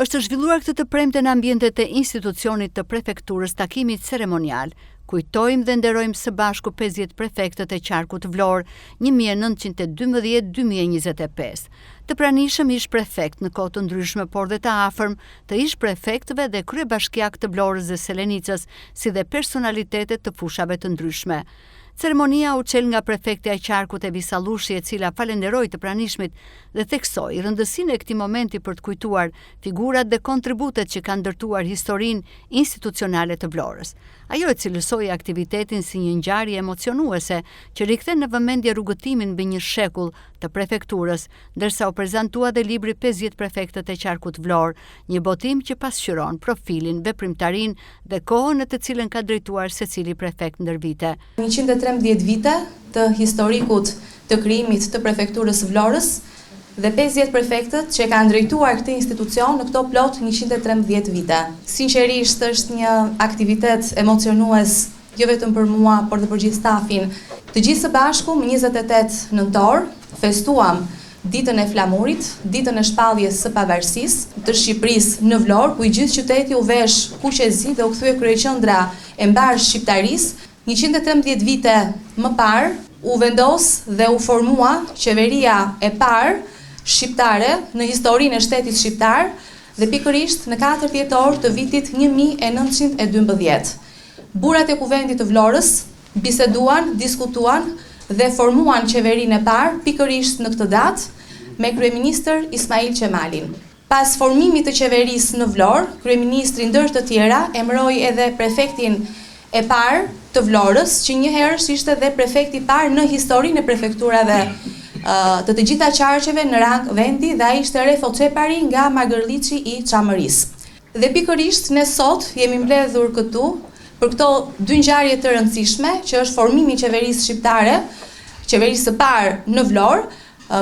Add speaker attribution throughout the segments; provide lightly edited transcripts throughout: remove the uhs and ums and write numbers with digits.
Speaker 1: Është zhvilluar këtë të premten në ambientet e institucionit të prefekturës takimi ceremonial. Kujtojmë dhe nderojmë së bashku 50 prefektët e qarkut Vlorë 1912-2025. Të pranishëm ish prefekt në kohë të ndryshme, por dhe të afërm të ish prefektëve dhe kryebashkiak të Vlorës dhe Selenicës, si dhe personalitetet të fushave të ndryshme. Ceremonia u çel nga prefektja e qarkut Evisa Llushi, e cila falenderoi të pranishmit dhe theksoi rëndësinë e këtij momenti për të kujtuar figurat dhe kontributet që kanë ndërtuar historinë institucionale të Vlorës. Ajo e cilësoi aktivitetin si një ngjarje emocionuese që rikthen në vëmendje rrugëtimin mbi një shekull të prefekturës, ndërsa u prezantua dhe libri 50 prefektët e qarkut Vlorë, një botim që pasqyron profilin, veprimtarinë dhe kohën në të cilën ka drejtuar secili prefekt ndër vite.
Speaker 2: 113 vite të historikut të krijimit të prefekturës Vlorës dhe 50 prefektët që kanë drejtuar këtë institucion në këto plot 113 vite. Sinqerisht është një aktivitet emocionues jo vetëm për mua, por dhe për gjithë stafin. Të gjithë së bashku më 28 nëntor festuam ditën e flamurit, ditën e shpalljes së pavarësisë të Shqipërisë në Vlorë, ku i gjithë qyteti u vesh kuqezi dhe u kthye kryeqendra e mbar shqiptarisë. 113 vite më parë u vendos dhe u formua qeveria e parë shqiptare në historinë e shtetit shqiptar dhe pikërisht në 4 dhjetor të vitit 1912. Burrat e kuvendit të Vlorës biseduan, diskutuan dhe formuan qeverinë e parë pikërisht në këtë datë me kryeministër Ismail Qemalin. Pas formimit të qeverisë në Vlorë, kryeministri ndër të tjera emëroi edhe prefektin e parë të Vlorës, që njëherë ishte dhe prefekti i parë në historinë e prefekturave të gjitha qarqeve në rang vendi, dhe ai ishte Refo Çepari nga Magërliçi i Çamërisë. Dhe pikërisht ne sot jemi mbledhur këtu për këto dy ngjarje të rëndësishme, që është formimi i qeverisë shqiptare, qeverisë së parë në Vlorë,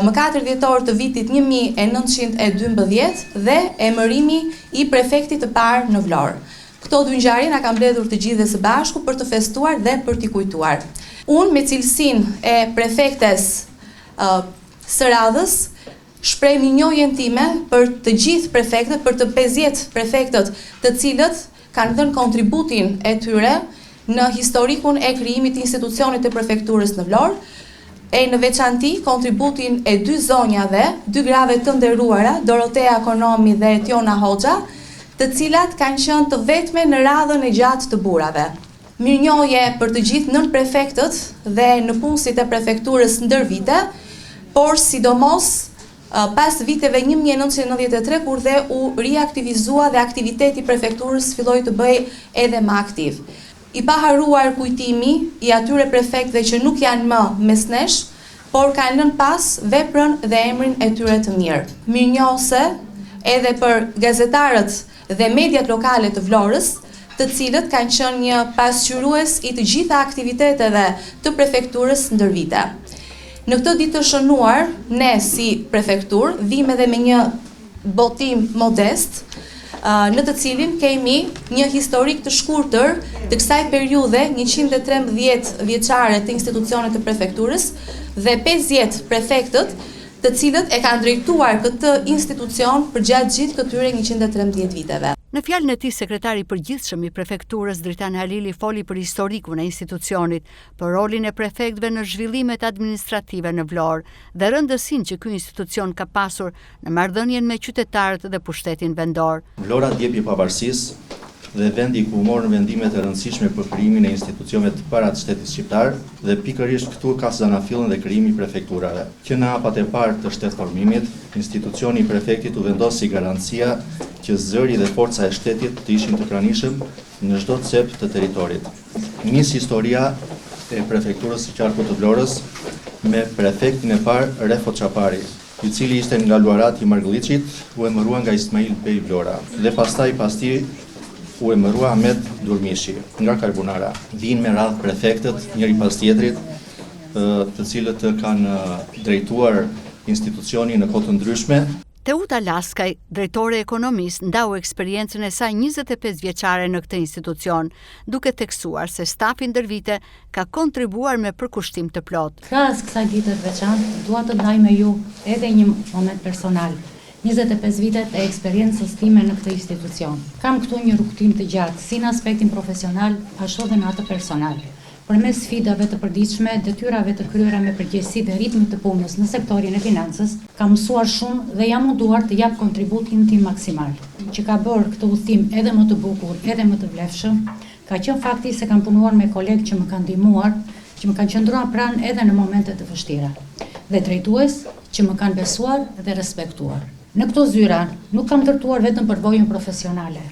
Speaker 2: më 4 dhjetor të vitit 1912 dhe emërimi i prefektit të parë në Vlorë. Këto dy ngjarje na kanë mbledhur të gjithë së bashku për të festuar dhe për t'i kujtuar. Unë me cilësinë e prefektes së radhës shpreh minjojën time për të gjithë prefektët, për të 50 prefektët të cilët kanë dhënë kontributin e tyre në historikun e krijimit të institucionit të prefekturës në Vlorë, e në veçanti kontributin e dy zonjave, dy grave të nderuara, Dorotea Konomi dhe Tiona Hoxha, të cilat kanë qenë të vetme në radhën e gjatë të burrave. Mirënjohje për të gjithë nën prefektët dhe në punësit e prefekturës ndër vite, por sidomos pas viteve 1993 kur dhe u riaktivizua dhe aktiviteti prefekturës filloi të bëj edhe më aktiv. I paharuar kujtimi i atyre prefektëve që nuk janë më mes nesh, por kanë lënë pas veprën dhe emrin e tyre të mirë. Mirënjohëse edhe për gazetarët dhe mediat lokale të Vlorës, të cilët kanë qenë një pasqyrues i të gjitha aktiviteteve të prefekturës ndër vite. Në këtë ditë të shënuar, ne si prefekturë vime dhe me një botim modest, në të cilin kemi një historik të shkurtër të kësaj periudhe 113 vjeçare të institucionit të prefekturës dhe 50 prefektët të cilët e kanë drejtuar këtë institucion për gjatë gjithë këtyre 113 viteve.
Speaker 1: Në fjalën e tij, sekretari i përgjithshëm i prefekturës Dritan Halili foli për historikun e institucionit, për rolin e prefektëve në zhvillimet administrative në Vlorë dhe rëndësinë që ky institucion ka pasur në marrëdhënien me qytetarët dhe pushtetin vendor.
Speaker 3: Vlora ndjepi pavarësisë dhe vendi ku morën vendimet e rëndësishme për krijimin e institucioneve të para të shtetit shqiptar, dhe pikërisht këtu ka zanafillën dhe krijimi i prefekturave. Që në hapat e parë të shtetformimit, institucioni i prefektit u vendos si garancia që zëri dhe forca e shtetit të ishin të pranishëm në çdo cep të territorit. Nis historia e prefekturës së qarkut të Vlorës me prefektin e parë Refo Çapari, i cili ishte nga Luarat i Margëlliçit, u emërua nga Ismail Bej Vlora, dhe pastaj pas tij u emërua Ahmet Durmishi nga Karbunara. Vinë me radhë prefektët njëri pas tjetrit, të cilët kanë drejtuar institucionin në kohë të ndryshme.
Speaker 1: Teuta Laskaj, drejtore ekonomisë, ndau eksperiencën e saj 25 vjeçare në këtë institucion, duke theksuar se stafi ndër vite ka kontribuar me përkushtim të plot.
Speaker 4: Krahas kësaj dite të veçantë, dua të ndaj me ju edhe një moment personal. 25 vitet e eksperiencës time në këtë institucion. Kam këtu një rrugtim të gjatë, si në aspektin profesional, ashtu dhe në atë personal. Përmes sfidave të përditshme, detyrave të kryera me përgjegjësi dhe ritmit të punës në sektorin e financës, kam mësuar shumë dhe jam munduar të jap kontributin tim maksimal. Që ka bërë këtë udhtim edhe më të bukur, edhe më të vlefshëm, ka qenë fakti se kam punuar me kolegë që më kanë ndihmuar, që më kanë qëndruar pranë edhe në momente të vështira, dhe drejtues që më kanë besuar dhe respektuar. Në këto zyra nuk kam ndërtuar vetëm përvojën profesionale.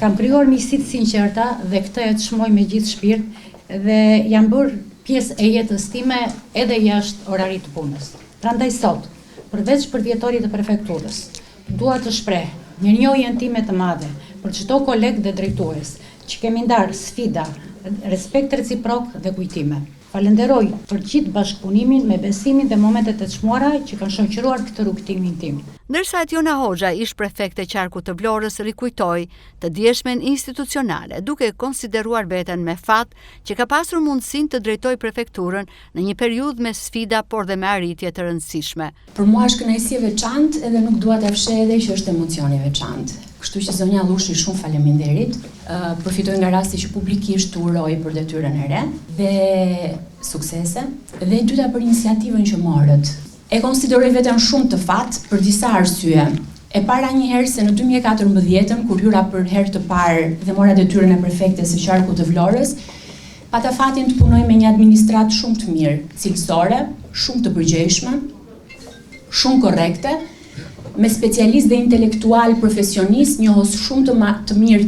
Speaker 4: Kam krijuar miqësi të sinqerta dhe këtë e çmoj me gjithë shpirt dhe jam bërë pjesë e jetës time edhe jashtë orarit të punës. Prandaj sot, përveç përvjetorit të prefekturës, dua të shpreh mirënjohjen time të madhe për çdo kolegë dhe drejtues që kemi ndarë sfida, respekt reciprok dhe kujtime. Falenderoj për gjithë bashkëpunimin me besimin dhe momentet e çmuara që kanë shoqëruar këtë rrugtimin tim.
Speaker 1: Ndërsa Ationa Hoxha, ish prefekt e qarkut të Vlorës, rikujtoi të djeshmen institucionale, duke konsideruar veten me fat që ka pasur mundësinë të drejtojë prefekturën në një periudhë me sfida, por dhe me arritje të rëndësishme.
Speaker 5: Për mua është kënaqësi e veçantë edhe nuk dua ta fsheh edhe që është emocion i veçantë. Kështu që zonja Llushi, shumë faleminderit. Përfitoj nga rasti që publikisht të uroj për detyrën e re dhe suksese. Dhe e dyta për iniciativën që morët. E konsideroj veten shumë të fat për disa arsye. E para njëherë se në 2014, kur hyra për herë të parë dhe mora detyrën e prefektes së qarkut të Vlorës, pata fatin të punoj me një administratë shumë të mirë, cilësore, shumë të përgjegjshme, shumë korrekte, me specialist dhe intelektual profesionist, njohës shumë të mirë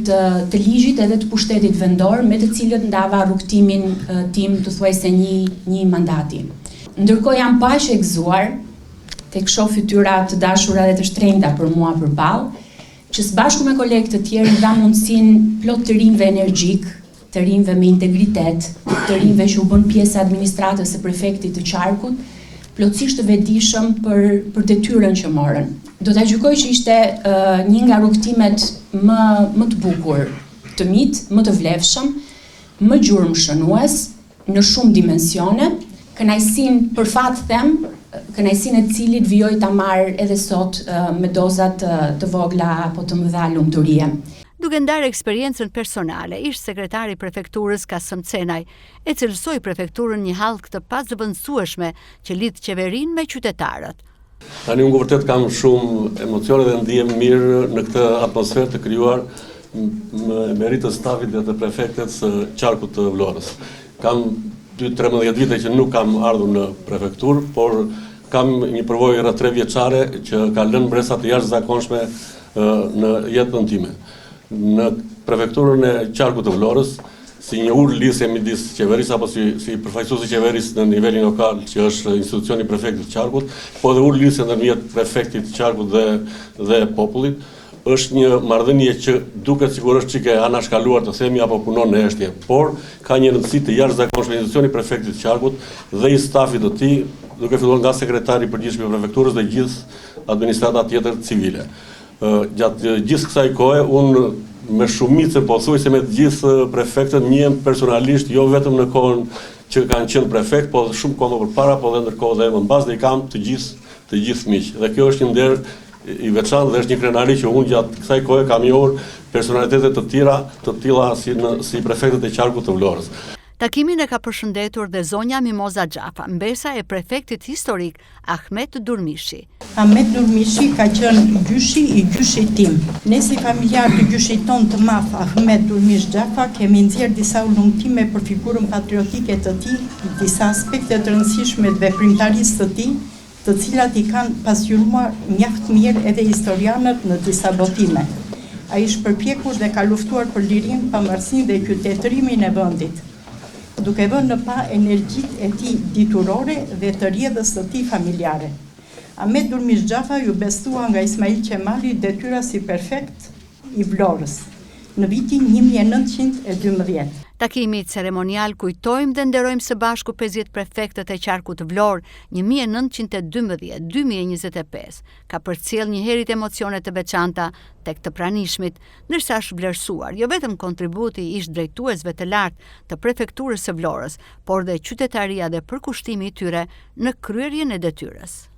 Speaker 5: të ligjit edhe të pushtetit vendor, me të cilët ndava rrugtimin tim të thuajse një mandati. Ndërkohë jam paqë e gëzuar tek shoh fytyra të dashura dhe të shtrenjta për mua përballë, që së bashku me kolegë të tjerë nga mundësinë plot të rinjve energjik, të rinjve me integritet, të rinjve që u bën pjesë e administratës së prefektit të qarkut, plotësisht të vetëdijshëm për detyrën që morën. Do ta gjykoj që ishte një nga rrugtimet më të bukur, të mit, më të vlefshëm, më gjurmshënues në shumë dimensione, kënaqësinë për fat them, kënaqësinë e cilit vijoj ta marr edhe sot me doza të vogla apo të mëdha lumturie.
Speaker 1: Duke ndarë eksperiencën personale, ish sekretari i prefekturës Kasëm Cenaj e cilësoi prefekturën një hallkë të pazëvendësueshme që lidh qeverinë me qytetarët.
Speaker 6: Tani unë vërtet kam shumë emocione dhe ndihem mirë në këtë atmosferë të krijuar me rit të stafit dhe të prefektet së qarkut të Vlorës. Kam 13 vite që nuk kam ardhur në prefekturë, por kam një përvojë rreth 3 vjeçare që ka lënë bresa të jashtëzakonshme në jetën time. Në prefekturën e qarkut të Vlorës, si një lidhje midis qeverisë apo si përfaqësues i qeverisë në nivelin lokal, që është institucioni i prefektit të qarkut, po dhe lidhje ndërmjet prefektit të qarkut dhe popullit, është një marrëdhënie që duket sikur është çike anashkaluar të themi apo punon në heshtje, por ka një rëndësi të jashtëzakonshme institucioni i prefektit të qarkut dhe i stafit të tij, duke filluar nga sekretari i përgjithshëm i prefekturës dhe gjithë administrata tjetër civile. Gjatë gjithë kësaj kohe, unë me shumicën, po thuajse me të gjithë prefektët, njihem personalisht, jo vetëm në kohën që kanë qenë prefekt, po shumë kohë më përpara, po dhe ndërkohë dhe më mbas, dhe i kam të gjithë miq. Dhe kjo është një nder i veçantë dhe është një krenari që unë gjatë kësaj kohe kam njohur personalitete të tilla si prefektët e qarkut të Vlorës.
Speaker 1: Takimin e ka përshëndetur dhe zonja Mimoza Xhafa, mbesa e prefektit historik Ahmet Durmishi.
Speaker 7: Ahmet Durmishi ka qenë gjyshi i gjyshit tim. Ne si familjar të gjyshit ton të madh Ahmet Durmish Xhafa kemi nxjerr disa ullumtime për figurën patriotike të tij, disa aspekte të rëndësishme të veprimtarisë të tij, të cilat i kanë pasqyruar mjaft mirë edhe historianët në disa botime. Ai është përpjekur dhe ka luftuar për lirinë, pavarësinë dhe qytetërimin e vendit, duke vënë në pa energjitë e tij diturore dhe të rrjedhës së tij familjare. Ahmet Durmish Xhafa ju bestua nga Ismail Qemali detyra si prefekt i Vlorës në vitin 1912.
Speaker 1: Takimi ceremonial kujtojmë dhe nderojmë së bashku 50 prefektët e qarkut të Vlorë 1912-2025. Ka përcjell një herët emocione të veçanta tek të pranishmit, ndërsa është vlerësuar jo vetëm kontributi i ish drejtuesve të lartë të prefekturës së Vlorës, por dhe qytetaria dhe përkushtimi i tyre në kryerjen e detyrës.